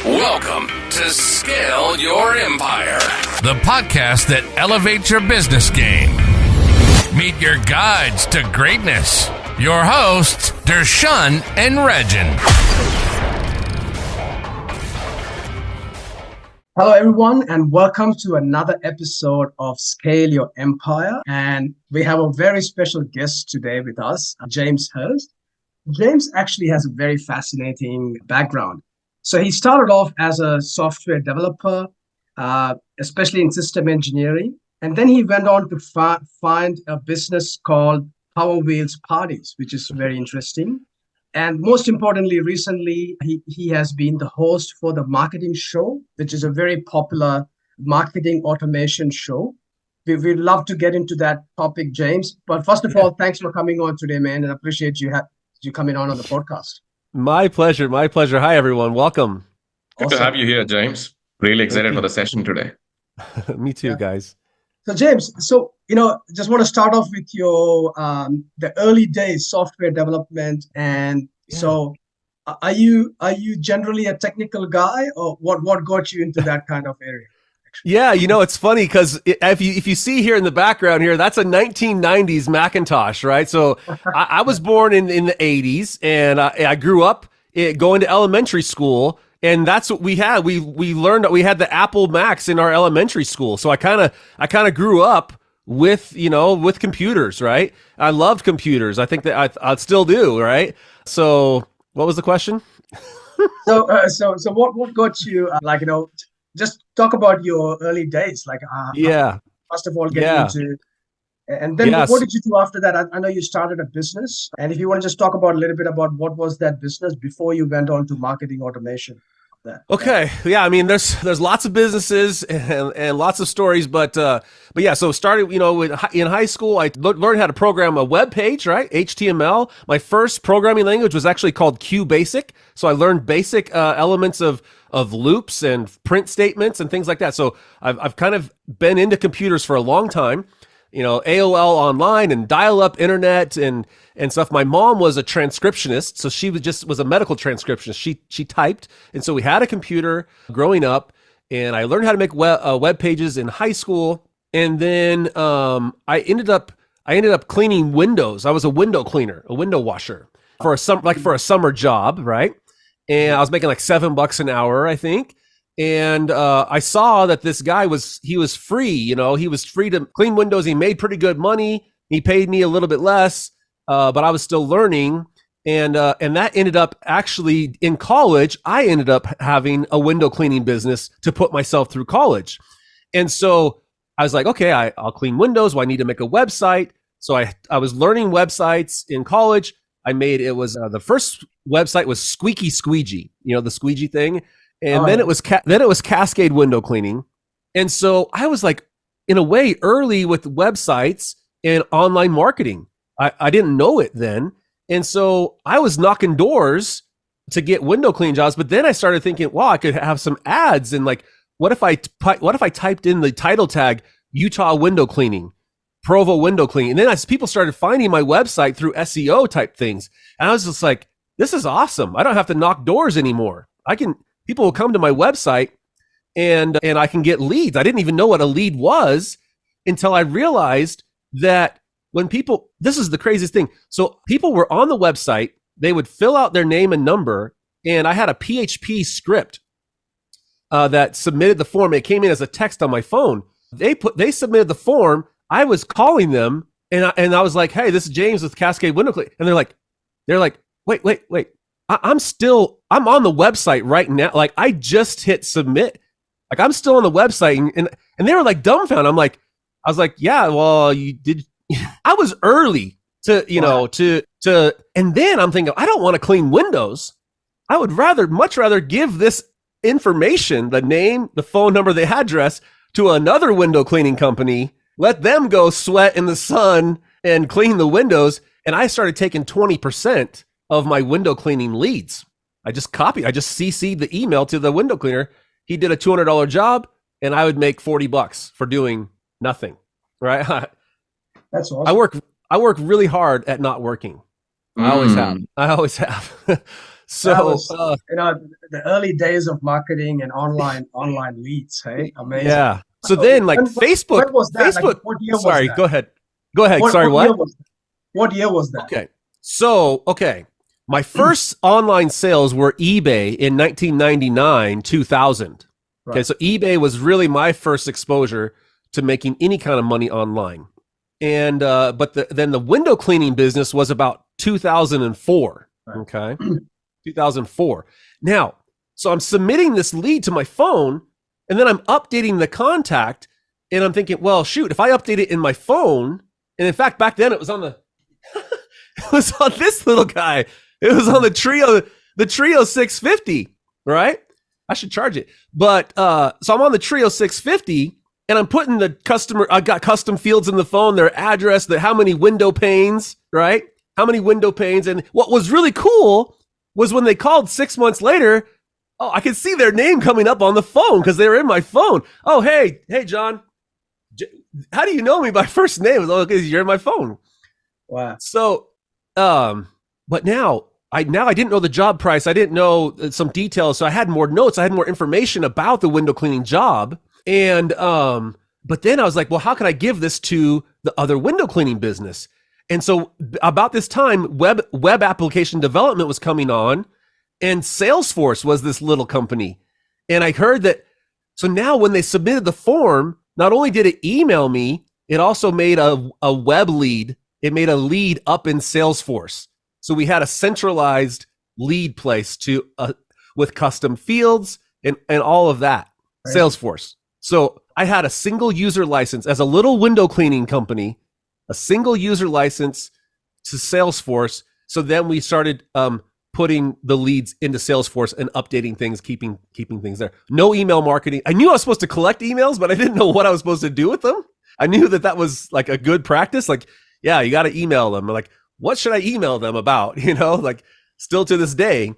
Welcome to Scale Your Empire, the podcast that elevates your business game. Meet your guides to greatness. Your hosts, Darshan and Rejin. Hello, everyone, and welcome to another episode of Scale Your Empire. And we have a very special guest today with us, James Hurst. James actually has a very fascinating background. So he started off as a software developer, especially in system engineering. And then he went on to find a business called Power Wheels Parties, which is very interesting. And most importantly, recently, he has been the host for the Marketing Show, which is a very popular marketing automation show. We'd love to get into that topic, James. But first of all, thanks for coming on today, man. And I appreciate you coming on the podcast. My pleasure. My pleasure. Hi, everyone. Welcome. Good to have you here, James. Really excited for the session today. Me too, guys. So, James, just want to start off with your the early days software development, and so are you generally a technical guy, or what got you into that kind of area? Yeah, it's funny because if you see here in the background here, that's a 1990s Macintosh, right? So I was born in the 80s, and I grew up going to elementary school. And that's what we had. We learned that we had the Apple Macs in our elementary school. So I kind of grew up with computers, right? I loved computers. I think that I still do, right? So what was the question? So what got you just talk about your early days, first of all getting into, and then what did you do after that? I know you started a business, and if you want to just talk about a little bit about what was that business before you went on to marketing automation. Okay. Yeah. I mean, there's lots of businesses and lots of stories, but yeah. So started, in high school, I learned how to program a web page, right? HTML. My first programming language was actually called QBasic. So I learned basic elements of loops and print statements and things like that. So I've kind of been into computers for a long time. AOL online and dial-up internet and stuff. My mom was a transcriptionist, so she was a medical transcriptionist. She typed, and so we had a computer growing up, and I learned how to make web pages in high school. And then I ended up cleaning windows. I was a window cleaner, a window washer for a summer job, right? And I was making like $7 an hour, I think. And I saw that this guy was free, he was free to clean windows. He made pretty good money. He paid me a little bit less, but I was still learning. And that ended up actually in college, I ended up having a window cleaning business to put myself through college. And so I was like, okay, I'll clean windows. Well, I need to make a website. So I was learning websites in college. The first website was Squeaky Squeegee, the squeegee thing. And then it was Cascade window cleaning. And so I was like, in a way, early with websites and online marketing. I didn't know it then. And so I was knocking doors to get window cleaning jobs. But then I started thinking, wow, I could have some ads. And like, what if I typed in the title tag, Utah window cleaning, Provo window cleaning? And then people started finding my website through SEO type things. And I was just like, this is awesome. I don't have to knock doors anymore. People will come to my website and I can get leads. I didn't even know what a lead was until I realized that this is the craziest thing. So people were on the website, they would fill out their name and number, and I had a PHP script that submitted the form. It came in as a text on my phone. They submitted the form. I was calling them and I was like, hey, this is James with Cascade Window Cleaning. And they're like, wait. I'm on the website right now. Like I just hit submit. Like I'm still on the website and they were like dumbfounded. I was like, yeah, well, you did. I was early to and then I'm thinking, I don't want to clean windows. I would much rather give this information, the name, the phone number, the address to another window cleaning company, let them go sweat in the sun and clean the windows. And I started taking 20% of my window cleaning leads. I just CC'd the email to the window cleaner. He did a $200 job and I would make $40 for doing nothing. Right. That's awesome. I work really hard at not working. I always have. That So was, the early days of marketing and online leads. Hey, amazing. yeah. So So then like when was that? Like, Facebook. what year was Sorry, that? go ahead. Go ahead. Sorry, What year what? was that? What year was that? Okay. So, okay. My first online sales were eBay in 1999, 2000. Okay. Right. So eBay was really my first exposure to making any kind of money online. And, then the window cleaning business was about 2004. Right. Okay. 2004. Now, so I'm submitting this lead to my phone and then I'm updating the contact and I'm thinking, well, shoot, if I update it in my phone, and in fact, back then it was on the, it was on this little guy. It was on the Trio 650, right? I should charge it. But so I'm on the Trio 650 and I'm putting I got custom fields in the phone, their address, how many window panes, right? How many window panes. And what was really cool was when they called 6 months later, oh, I could see their name coming up on the phone because they were in my phone. Oh, hey, John. How do you know me by first name? Oh, because you're in my phone. Wow. So, but now I didn't know the job price. I didn't know some details. So I had more notes. I had more information about the window cleaning job. And, but then I was like, well, how can I give this to the other window cleaning business? And so about this time, web application development was coming on and Salesforce was this little company. And I heard that. So now when they submitted the form, not only did it email me, it also made a web lead. It made a lead up in Salesforce. So we had a centralized lead place with custom fields and all of that. Right. Salesforce. So I had a single user license as a little window cleaning company, a single user license to Salesforce. So then we started putting the leads into Salesforce and updating things, keeping things there. No email marketing. I knew I was supposed to collect emails, but I didn't know what I was supposed to do with them. I knew that was like a good practice. Like, yeah, you got to email them. Like, what should I email them about? Like still to this day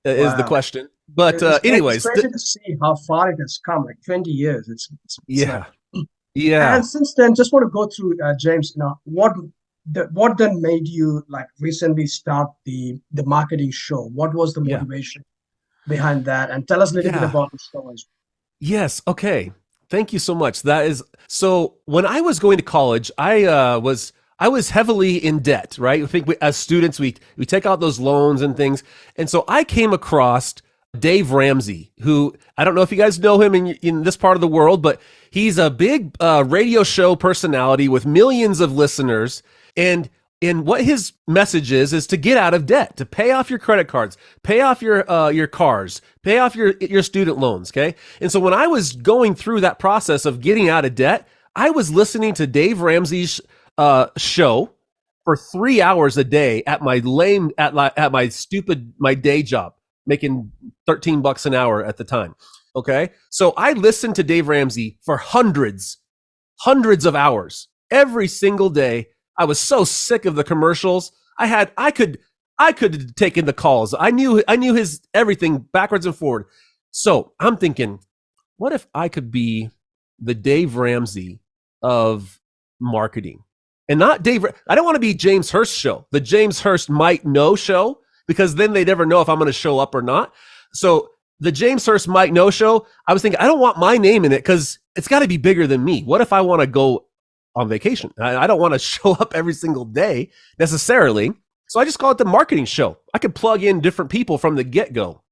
is the question. But anyways. It's crazy to see how far it has come, like 20 years. It's yeah. Like, yeah. And since then, just want to go through, James, what then made you like recently start the marketing show? What was the motivation behind that? And tell us a little bit about the show as well. Yes. Okay. Thank you so much. So when I was going to college, I was heavily in debt, right? I think as students, we take out those loans and things. And so I came across Dave Ramsey, who I don't know if you guys know him in this part of the world, but he's a big radio show personality with millions of listeners. And what his message is to get out of debt, to pay off your credit cards, pay off your cars, pay off your student loans. Okay. And so when I was going through that process of getting out of debt, I was listening to Dave Ramsey's show for 3 hours a day at my day job, making $13 an hour at the time. Okay. So I listened to Dave Ramsey for hundreds of hours every single day. I was so sick of the commercials. I could take in the calls. I knew his everything backwards and forward. So I'm thinking, what if I could be the Dave Ramsey of marketing? And not Dave. I don't want to be James Hurst show, the James Hurst might know show, because then they never know if I'm going to show up or not. So the James Hurst might know show, I was thinking, I don't want my name in it because it's got to be bigger than me. What if I want to go on vacation? I don't want to show up every single day necessarily. So I just call it the marketing show. I could plug in different people from the get-go.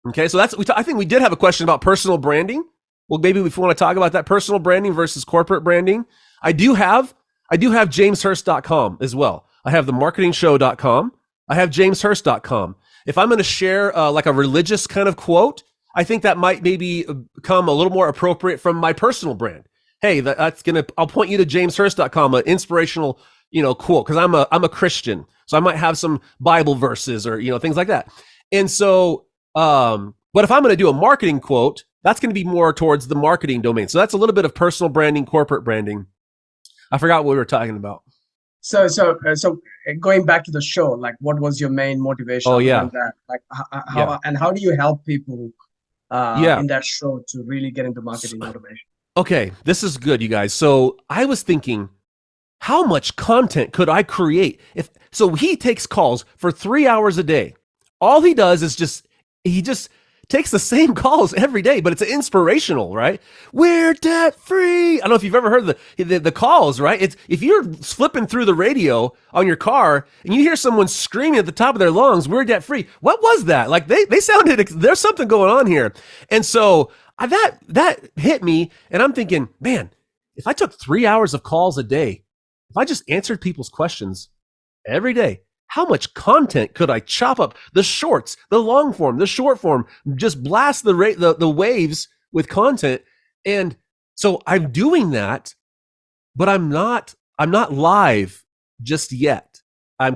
Okay, so I think we did have a question about personal branding. Well, maybe if you want to talk about that, personal branding versus corporate branding. I do have jameshurst.com as well. I have the marketingshow.com. I have jameshurst.com. If I'm going to share like a religious kind of quote, I think that might maybe become a little more appropriate from my personal brand. Hey, I'll point you to jameshurst.com, an inspirational, quote, because I'm a Christian. So I might have some Bible verses or, things like that. And so, but if I'm going to do a marketing quote, that's going to be more towards the marketing domain. So that's a little bit of personal branding, corporate branding. I forgot what we were talking about. So going back to the show, like what was your main motivation? That? Like how do you help people in that show to really get into marketing automation? Okay, this is good, you guys. So I was thinking, how much content could I create? So he takes calls for 3 hours a day. all he does is he just takes the same calls every day, but it's inspirational, right? We're debt free. I don't know if you've ever heard the calls, right? It's if you're flipping through the radio on your car and you hear someone screaming at the top of their lungs, "We're debt free." What was that? Like they sounded, there's something going on here. And so that hit me, and I'm thinking, man, if I took 3 hours of calls a day, if I just answered people's questions every day, how much content could I chop up? The shorts, the long form, the short form, just blast the waves with content. And so I'm doing that, but I'm not live just yet. I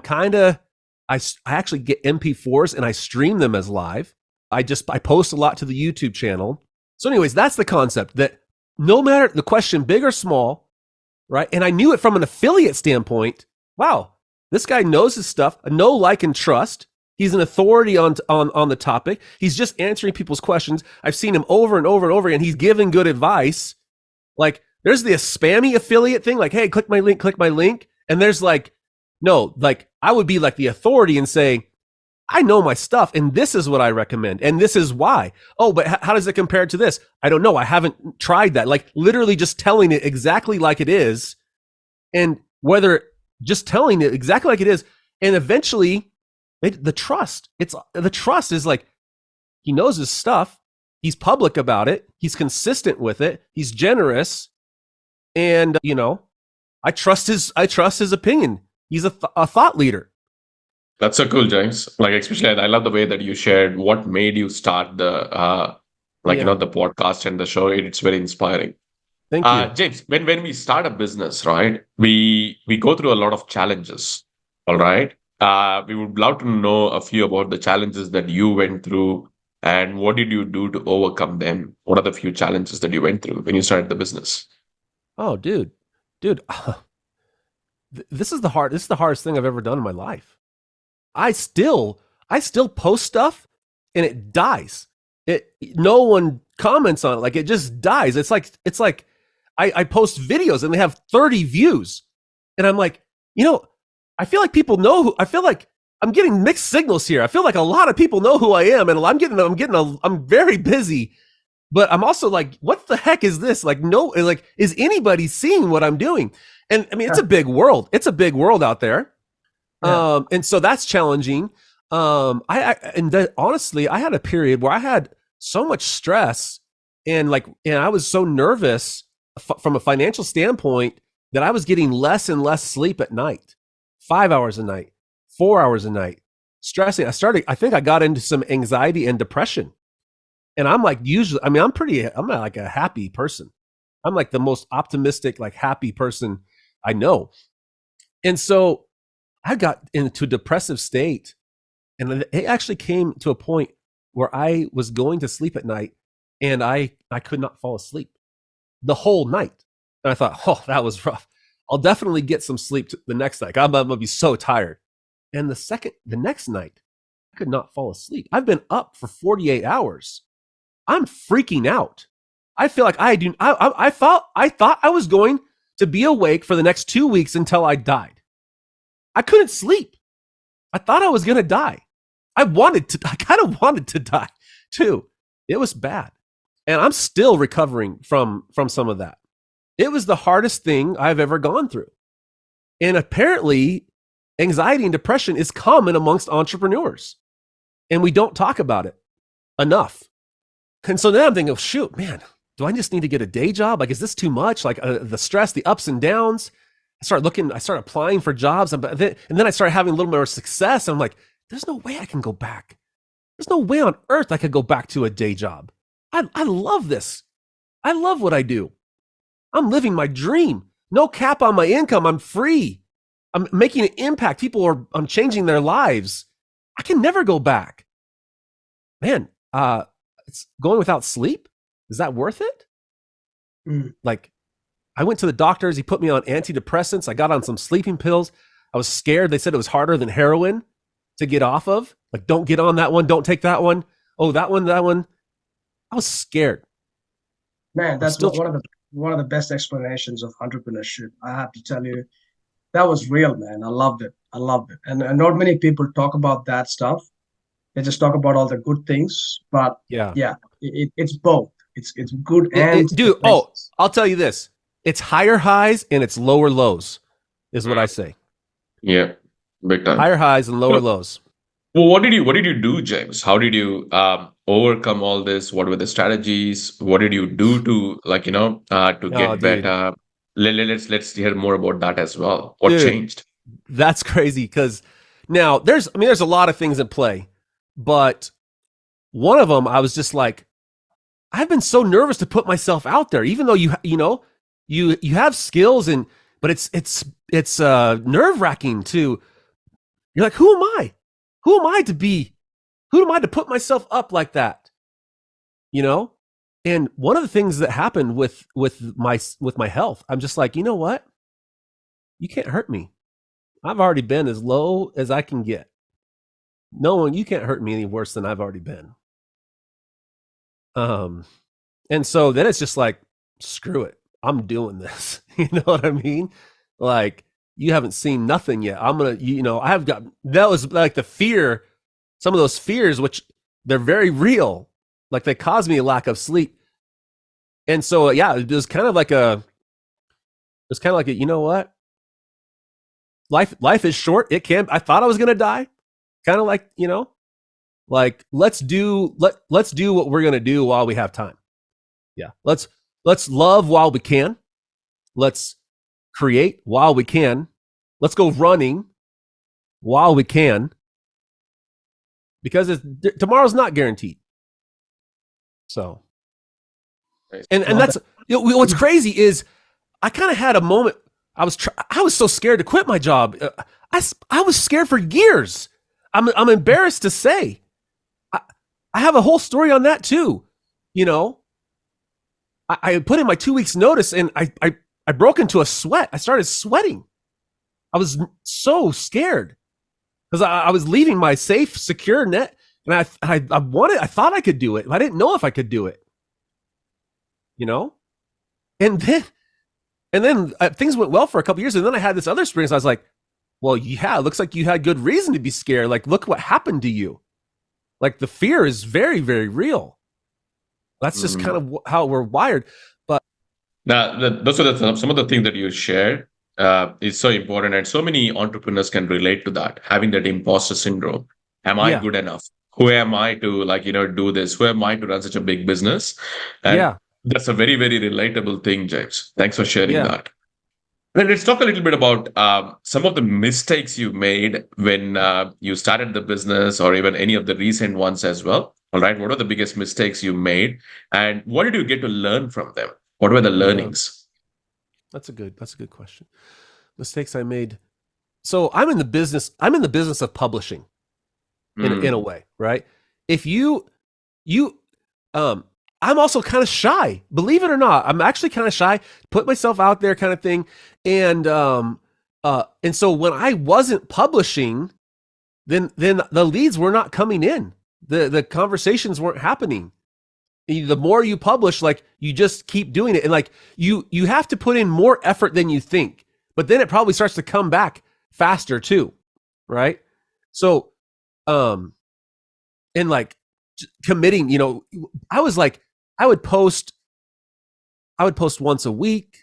actually get MP4s and I stream them as live. I post a lot to the YouTube channel. So anyways, that's the concept, that no matter the question, big or small, right? And I knew it from an affiliate standpoint. Wow. This guy knows his stuff, know, like, and trust. He's an authority on the topic. He's just answering people's questions. I've seen him over and over and over again. He's giving good advice. Like, there's the spammy affiliate thing, like, hey, click my link. And there's like, no, like, I would be like the authority and say, I know my stuff, and this is what I recommend, and this is why. Oh, but how does it compare to this? I don't know. I haven't tried that. Like, literally just telling it exactly like it is, and whether just telling it exactly like it is, and eventually the trust is like, he knows his stuff, he's public about it, he's consistent with it, he's generous, and I trust his opinion. He's a thought leader. That's so cool, James. Like, especially, I love the way that you shared what made you start the the podcast and the show. It's very inspiring. Thank you. James, when we start a business, right, we go through a lot of challenges. All right. We would love to know a few about the challenges that you went through, and what did you do to overcome them? What are the few challenges that you went through when you started the business? Oh, dude, this is the hardest thing I've ever done in my life. I still post stuff and it dies. No one comments on it. Like, it just dies. It's like I post videos and they have 30 views, and I'm like, I feel like people know I feel like I'm getting mixed signals here. I feel like a lot of people know who I am, and I'm very busy, but I'm also like, what the heck is this? Like, is anybody seeing what I'm doing? And I mean, it's a big world. It's a big world out there. Yeah. And so that's challenging. Honestly, I had a period where I had so much stress, and I was so nervous from a financial standpoint that I was getting less and less sleep at night, 5 hours a night, 4 hours a night, stressing. I think I got into some anxiety and depression. And I'm like, I'm not like a happy person. I'm like the most optimistic, like, happy person I know. And so I got into a depressive state, and it actually came to a point where I was going to sleep at night and I could not fall asleep the whole night. And I thought, oh, that was rough. I'll definitely get some sleep the next night. I'm going to be so tired. And the next night, I could not fall asleep. I've been up for 48 hours. I'm freaking out. I feel like I thought I was going to be awake for the next 2 weeks until I died. I couldn't sleep. I thought I was going to die. I kind of wanted to die too. It was bad. And I'm still recovering from some of that. It was the hardest thing I've ever gone through. And apparently, anxiety and depression is common amongst entrepreneurs. And we don't talk about it enough. And so now I'm thinking, oh, shoot, man, do I just need to get a day job? Like, is this too much? Like, the stress, the ups and downs. I started applying for jobs, and then I started having a little more success. And I'm like, there's no way I can go back. There's no way on earth I could go back to a day job. I love this. I love what I do. I'm living my dream. No cap on my income. I'm free. I'm making an impact. I'm changing their lives. I can never go back. Man, it's going without sleep. Is that worth it? Like, I went to the doctors. He put me on antidepressants. I got on some sleeping pills. I was scared. They said it was harder than heroin to get off of. Like, don't get on that one. Don't take that one. Oh, that one. I was scared. Man, that's one of the best explanations of entrepreneurship. I have to tell you, that was real, man. I loved it. And not many people talk about that stuff. They just talk about all the good things, but Yeah. yeah, it's both. It's good and the Dude, places. I'll tell you this. It's higher highs and it's lower lows, is what I say. Yeah, big time. Higher highs and lower So, lows. well, what did you do, James? How did you overcome all this? What were the strategies? What did you do to to Oh, get dude. better? Let's hear more about that as well. What Dude, changed? that's crazy because now there's a lot of things in play, but one of them I was just like, I've been so nervous to put myself out there, even though you have skills but it's nerve wracking to. You're like, who am I? Who am I to be? Who am I to put myself up like that? And one of the things that happened with my health, I'm just like, you know what? You can't hurt me. I've already been as low as I can get. No one, you can't hurt me any worse than I've already been. And so then it's just like, screw it. I'm doing this. You know what I mean? Like, you haven't seen nothing yet. I'm going to, I have got, that was like the fear, some of those fears, which they're very real. Like they cause me a lack of sleep. And so, yeah, it was kind of like you know what? Life is short. I thought I was going to die. Kind of like, like let's do what we're going to do while we have time. Yeah. Let's love while we can. Let's create while we can. Let's go running while we can. Because tomorrow's not guaranteed. So, and that's what's crazy is I kind of had a moment. I was so scared to quit my job. I was scared for years. I'm embarrassed to say. I have a whole story on that too. I put in my 2 weeks notice and I broke into a sweat. I started sweating. I was so scared because I was leaving my safe, secure net, and I thought I could do it. I didn't know if I could do it. And then things went well for a couple years, and then I had this other experience. I was like, well, yeah, it looks like you had good reason to be scared. Like, look what happened to you. Like, the fear is very, very real. That's just kind of how we're wired. But Now, those are some of the things that you shared is so important, and so many entrepreneurs can relate to that, having that imposter syndrome. Am I good enough? Who am I to do this? Who am I to run such a big business? And that's a very, very relatable thing, James. Thanks for sharing that. Then let's talk a little bit about some of the mistakes you made when you started the business, or even any of the recent ones as well. All right, what are the biggest mistakes you made, and what did you get to learn from them? What were the learnings? That's a good question. Mistakes I made. So I'm in the business of publishing in a way, right? If I'm also kind of shy, believe it or not. I'm actually kind of shy, put myself out there kind of thing. And so when I wasn't publishing, then the leads were not coming in. The conversations weren't happening. The more you publish, like, you just keep doing it. And like you have to put in more effort than you think, but then it probably starts to come back faster too. Right. So, and like committing, I was like, I would post once a week.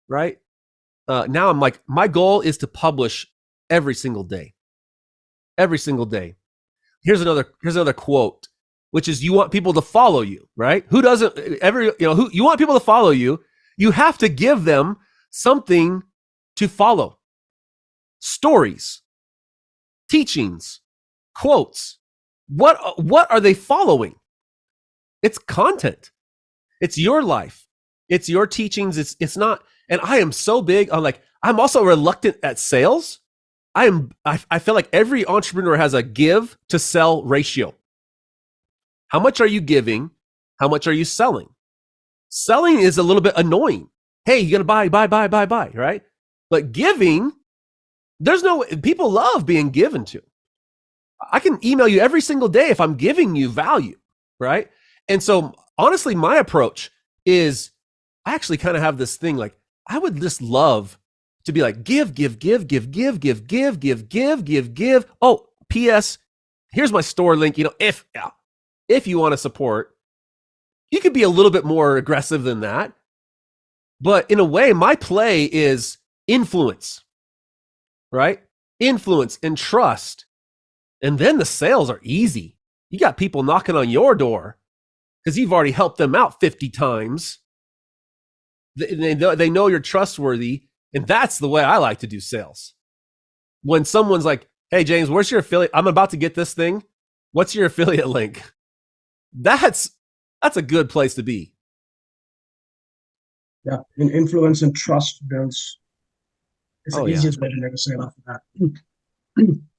Right. Now I'm like, my goal is to publish every single day. Here's another quote, which is, you want people to follow you, right? Who doesn't who you want people to follow you? You have to give them something to follow. Stories, teachings, quotes. What are they following? It's content. It's your life. It's your teachings. It's not. And I am so big on, like, I'm also reluctant at sales. I feel like every entrepreneur has a give to sell ratio. How much are you giving? How much are you selling? Selling is a little bit annoying. Hey, you gotta buy, right? But giving, people love being given to. I can email you every single day if I'm giving you value, right? And so honestly, my approach is, I actually kind of have this thing, like, I would just love to be like, give. Oh, P.S. here's my store link. If you want to support, you could be a little bit more aggressive than that. But in a way, my play is influence, right? Influence and trust. And then the sales are easy. You got people knocking on your door because you've already helped them out 50 times. They know you're trustworthy. And that's the way I like to do sales. When someone's like, hey, James, where's your affiliate? I'm about to get this thing. What's your affiliate link? That's a good place to be. Yeah, in influence and trust builds. It's the easiest way to negotiate after that.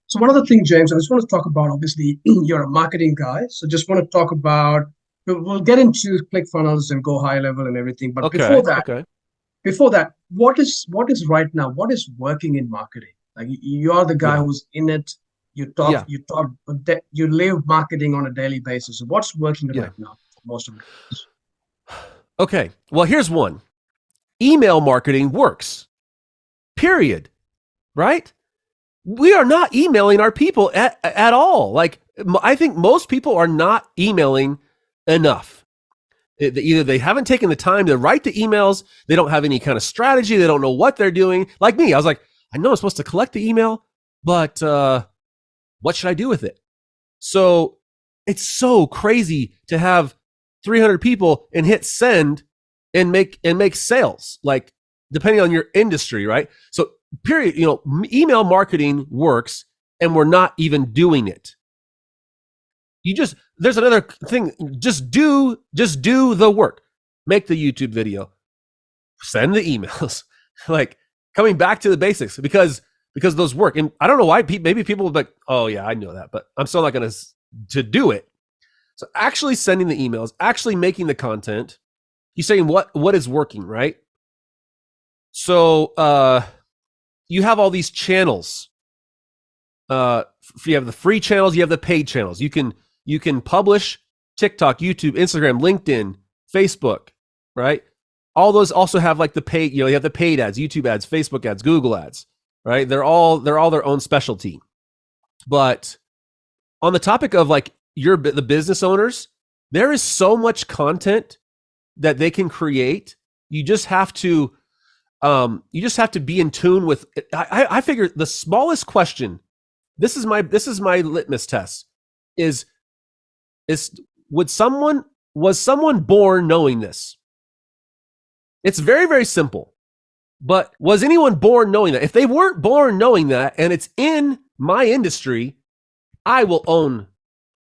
So one other thing, James, I just want to talk about, obviously, you're a marketing guy. So just want to talk about, we'll get into ClickFunnels and go high level and everything. But before that, what is right now? What is working in marketing? Like you are the guy who's in it. You talk, you live marketing on a daily basis. So what's working right now for most of it? Okay. Well, here's one. Email marketing works. Period. Right? We are not emailing our people at all. Like, I think most people are not emailing enough. Either they haven't taken the time to write the emails, they don't have any kind of strategy, they don't know what they're doing. Like me, I was like, I know I'm supposed to collect the email, but what should I do with it? So it's so crazy to have 300 people and hit send and make sales, like depending on your industry, right? So period, email marketing works and we're not even doing it. There's another thing, just do the work. Make the YouTube video, send the emails, like coming back to the basics because those work. And I don't know why, maybe people will be like, oh yeah, I know that, but I'm still not going to do it. So actually sending the emails, actually making the content, you're saying what is working, right? So you have all these channels. You have the free channels, you have the paid channels. You can publish TikTok, YouTube, Instagram, LinkedIn, Facebook, right? All those also have like the paid, you have the paid ads, YouTube ads, Facebook ads, Google ads, right? They're all their own specialty. But on the topic of like the business owners, there is so much content that they can create. You just have to be in tune with. I figure the smallest question. This is my litmus test. Was someone born knowing this? It's very, very simple. But was anyone born knowing that? If they weren't born knowing that, and it's in my industry, I will own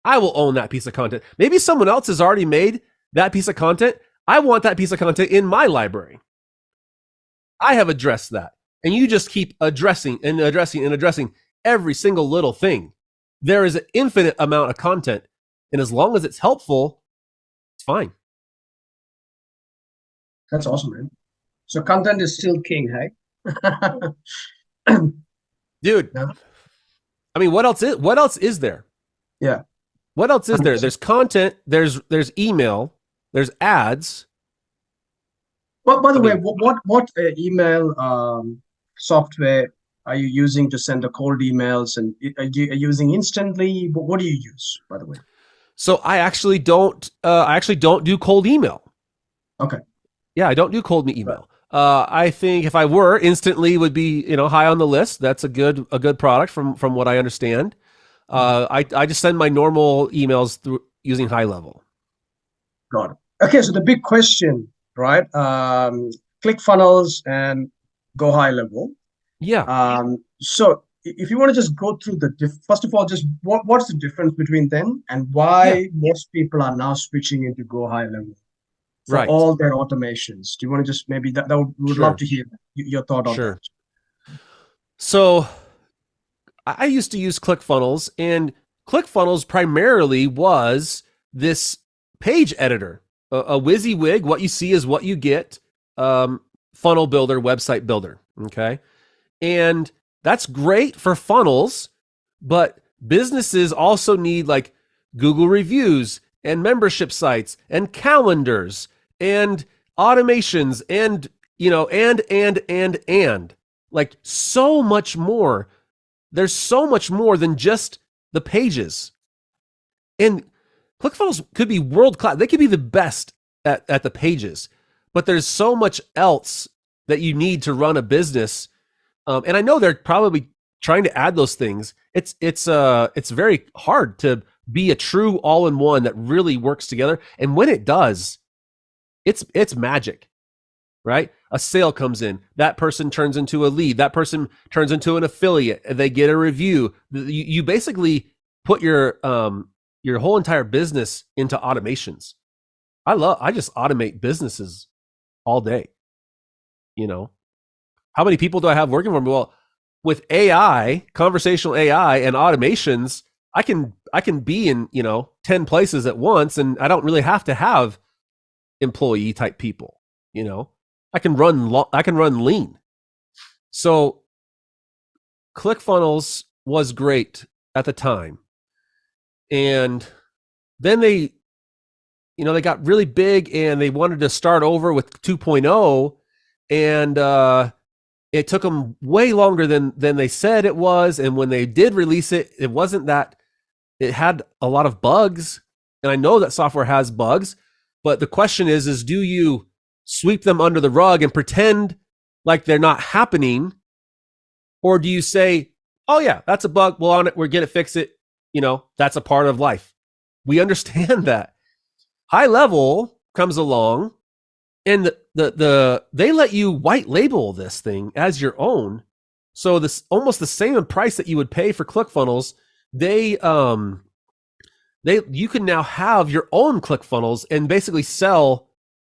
that piece of content. Maybe someone else has already made that piece of content. I want that piece of content in my library. I have addressed that. And you just keep addressing and addressing and addressing every single little thing. There is an infinite amount of content. And as long as it's helpful, it's fine. That's awesome, man. So content is still king, hey? Dude. Yeah. I mean, what else is there? Yeah. What else is there? There's content, there's email, there's ads. Well, by the way, what email software are you using to send the cold emails? And are you using Instantly? What do you use, by the way? So I actually don't do cold email. Okay. Yeah, I don't do cold email. I think if I were, Instantly would be high on the list. That's a good product from what I understand. I just send my normal emails through using High Level. Got it. Okay, so the big question, right? ClickFunnels and Go High Level. Yeah. So if you want to just go through first of all, just what's the difference between them and why most people are now switching into Go High Level for all their automations? Do you want to just maybe that would love to hear your thought on that? So I used to use ClickFunnels, and ClickFunnels primarily was this page editor, a WYSIWYG. What you see is what you get. Funnel builder, website builder. Okay. And that's great for funnels, but businesses also need like Google reviews and membership sites and calendars and automations and like so much more. There's so much more than just the pages. And ClickFunnels could be world class. They could be the best at the pages, but there's so much else that you need to run a business. And I know they're probably trying to add those things. It's very hard to be a true all-in-one that really works together. And when it does, it's magic, right? A sale comes in, that person turns into a lead, that person turns into an affiliate, they get a review. You basically put your whole entire business into automations. I just automate businesses all day. How many people do I have working for me? Well, with AI, conversational AI and automations, I can be in, 10 places at once, and I don't really have to have employee type people. I can run lean. So ClickFunnels was great at the time. And then they got really big and they wanted to start over with 2.0, and it took them way longer than they said it was. And when they did release it, it wasn't that it had a lot of bugs. And I know that software has bugs, but the question is do you sweep them under the rug and pretend like they're not happening? Or do you say, oh yeah, that's a bug, we're on it, we're going to fix it. That's a part of life. We understand that. High Level comes along, and they let you white label this thing as your own. So this almost the same price that you would pay for ClickFunnels. You can now have your own ClickFunnels and basically sell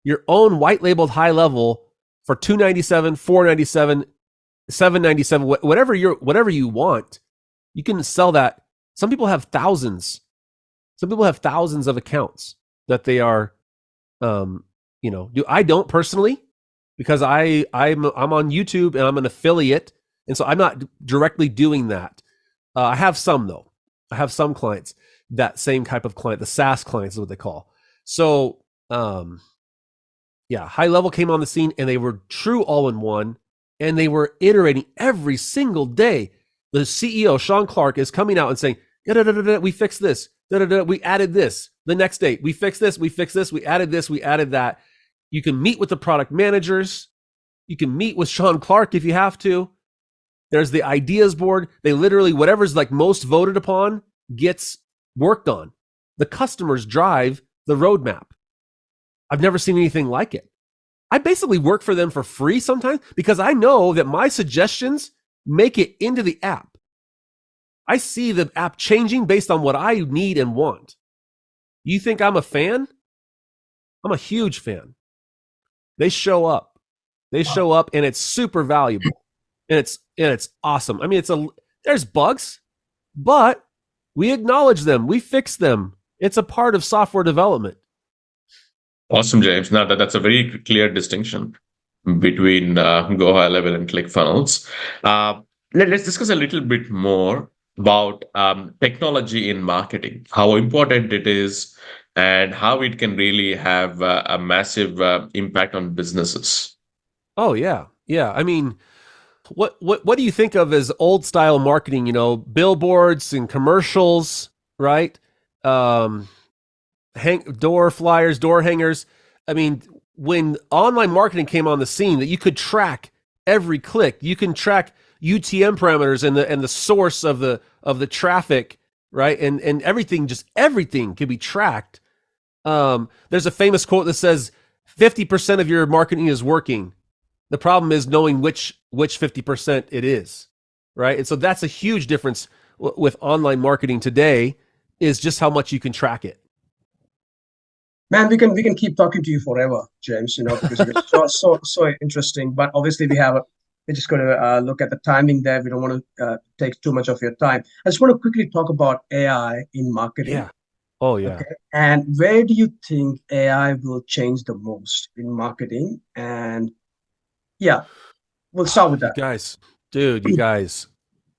your own white labeled High Level for $297, $497, $797, whatever you want. You can sell that. Some people have thousands. Some people have thousands of accounts that they are, I don't personally, because I'm on YouTube and I'm an affiliate, and so I'm not directly doing that. I have some though. I have some clients, that same type of client, the SaaS clients is what they call. So, High Level came on the scene and they were true all-in-one, and they were iterating every single day. The CEO, Sean Clark, is coming out and saying, we fixed this, we added this. The next day, we fixed this, we added this, we added that. You can meet with the product managers. You can meet with Sean Clark if you have to. There's the ideas board. They literally, whatever's like most voted upon gets worked on. The customers drive the roadmap. I've never seen anything like it. I basically work for them for free sometimes because I know that my suggestions make it into the app. I see the app changing based on what I need and want. You think I'm a fan? I'm a huge fan. They show up. And it's super valuable. And it's awesome. I mean, there's bugs, but we acknowledge them. We fix them. It's a part of software development. Awesome, James. Now that's a very clear distinction between Go High Level and ClickFunnels. Let's discuss a little bit more about technology in marketing, how important it is, and how it can really have a massive impact on businesses. Oh yeah. I mean, what do you think of as old style marketing? Billboards and commercials, right? Door flyers, door hangers. I mean, when online marketing came on the scene, that you could track every click, you can track UTM parameters and the source of the traffic, right? And everything can be tracked. There's a famous quote that says 50% of your marketing is working. The problem is knowing which 50% it is, right? And so that's a huge difference with online marketing today, is just how much you can track it. Man, we can keep talking to you forever, James. Because it's so interesting. But obviously, we're just going to look at the timing there. We don't want to take too much of your time. I just want to quickly talk about AI in marketing. Yeah. Oh yeah. Okay. And where do you think AI will change the most in marketing? And yeah, we'll start with that. You guys,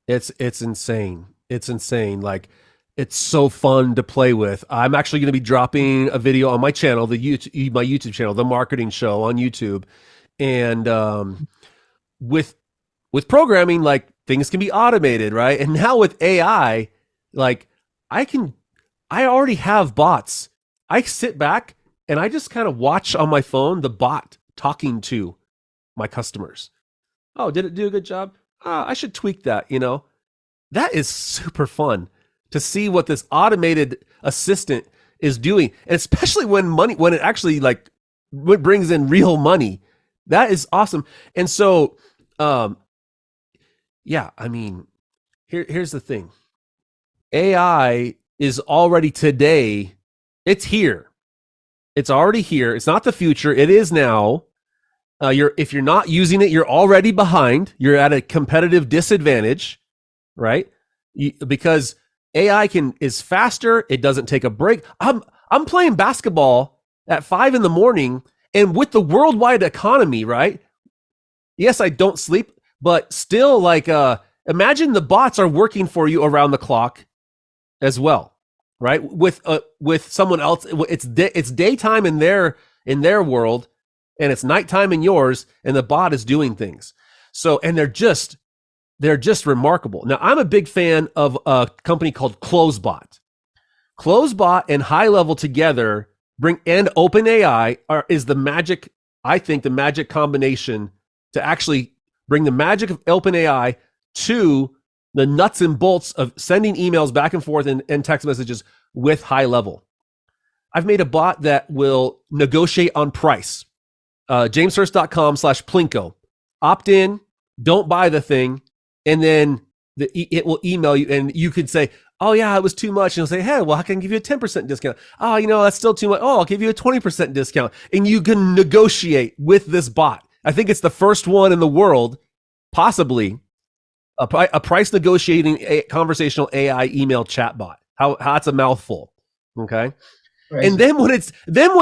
it's insane. It's insane. Like, it's so fun to play with. I'm actually going to be dropping a video on my channel, my YouTube channel, The Marketing Show on YouTube. And with programming, like, things can be automated, right? And now with AI, like, I I already have bots. I sit back and I just kind of watch on my phone the bot talking to my customers. Oh, did it do a good job? I should tweak that, you know. That is super fun to see what this automated assistant is doing, and especially when it actually like brings in real money. That is awesome. And so, yeah, I mean, here's the thing. AI is already today. It's here. It's already here. It's not the future. It is now. If you're not using it, you're already behind. You're at a competitive disadvantage, right? Because AI is faster. It doesn't take a break. I'm playing basketball at 5 a.m, and with the worldwide economy, right? Yes, I don't sleep, but still, like, imagine the bots are working for you around the clock as well, right? With someone else, it's daytime in their world, and it's nighttime in yours, and the bot is doing things. So, and they're just remarkable. Now, I'm a big fan of a company called CloseBot. CloseBot and High Level together and OpenAI is the magic, I think, the magic combination to actually bring the magic of OpenAI to the nuts and bolts of sending emails back and forth and text messages with High Level. I've made a bot that will negotiate on price. JamesHurst.com/Plinko. Opt in, don't buy the thing, and then it will email you, and you could say, oh yeah, it was too much. And it'll say, hey, well, I can give you a 10% discount. Oh, that's still too much. Oh, I'll give you a 20% discount. And you can negotiate with this bot. I think it's the first one in the world, possibly, a price negotiating conversational AI email chat bot. How it's a mouthful. Okay. Crazy. And then when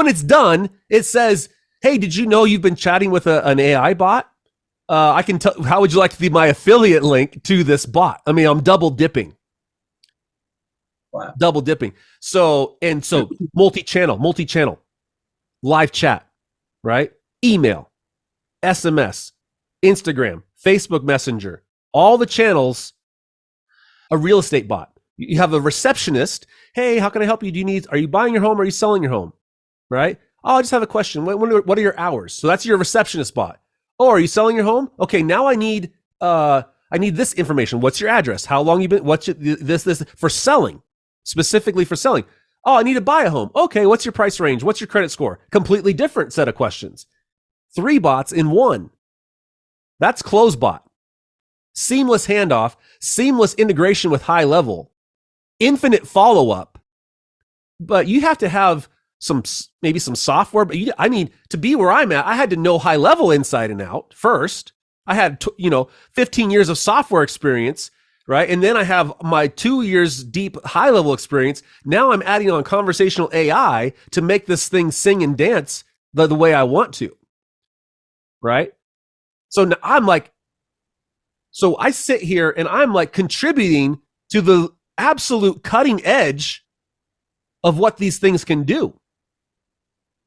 it's done, it says, hey, did you know you've been chatting with an AI bot? I can tell. How would you like to be my affiliate link to this bot? I mean, I'm double dipping. Wow. Double dipping. So multi-channel, live chat, right? Email, SMS, Instagram, Facebook Messenger, all the channels, a real estate bot. You have a receptionist. Hey, how can I help you? Are you buying your home or are you selling your home? Right? Oh, I just have a question. What are your hours? So that's your receptionist bot. Oh, are you selling your home? Okay, now I need this information. What's your address? How long you been? What's this for selling? Specifically for selling. Oh, I need to buy a home. Okay, what's your price range? What's your credit score? Completely different set of questions. 3 bots in one. That's CloseBot. Seamless handoff, seamless integration with High Level, infinite follow-up. But you have to have maybe some software. But to be where I'm at, I had to know High Level inside and out first. I had 15 years of software experience. Right. And then I have my 2 years deep High Level experience. Now I'm adding on conversational AI to make this thing sing and dance the way I want to. Right. So now I sit here and I'm like contributing to the absolute cutting edge of what these things can do.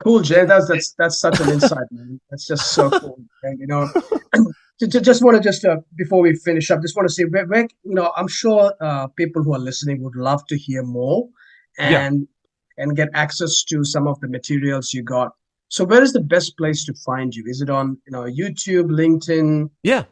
Cool, Jay. That's such an insight, man. That's just so cool. And, before we finish up, just want to say, where I'm sure people who are listening would love to hear more and get access to some of the materials you got. So where is the best place to find you? Is it on YouTube, LinkedIn? Yeah.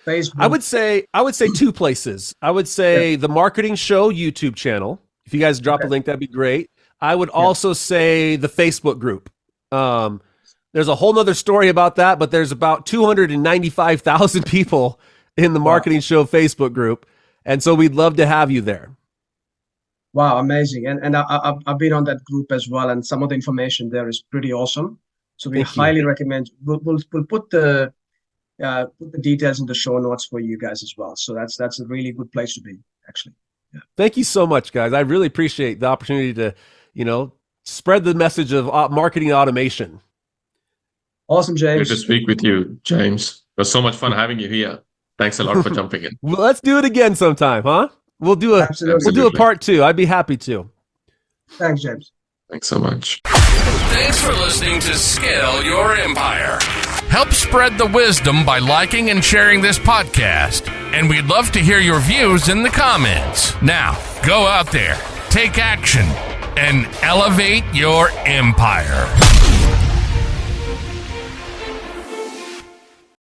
Facebook? I would say 2 places. I would say the Marketing Show YouTube channel. If you guys drop a link, that'd be great. I would also say the Facebook group. There's a whole nother story about that, but there's about 295,000 people in the Marketing Show Facebook group. And so we'd love to have you there. Wow, amazing. And I've been on that group as well, and some of the information there is pretty awesome. So we highly recommend. We'll put the details in the show notes for you guys as well. So that's a really good place to be, actually. Yeah. Thank you so much, guys. I really appreciate the opportunity to, spread the message of marketing automation. Awesome, James. Good to speak with you, James. It was so much fun having you here. Thanks a lot for jumping in. Well, let's do it again sometime, huh? We'll do a part 2. I'd be happy to. Thanks, James. Thanks so much. Thanks for listening to Scale Your Empire. Help spread the wisdom by liking and sharing this podcast. And we'd love to hear your views in the comments. Now, go out there, take action, and elevate your empire.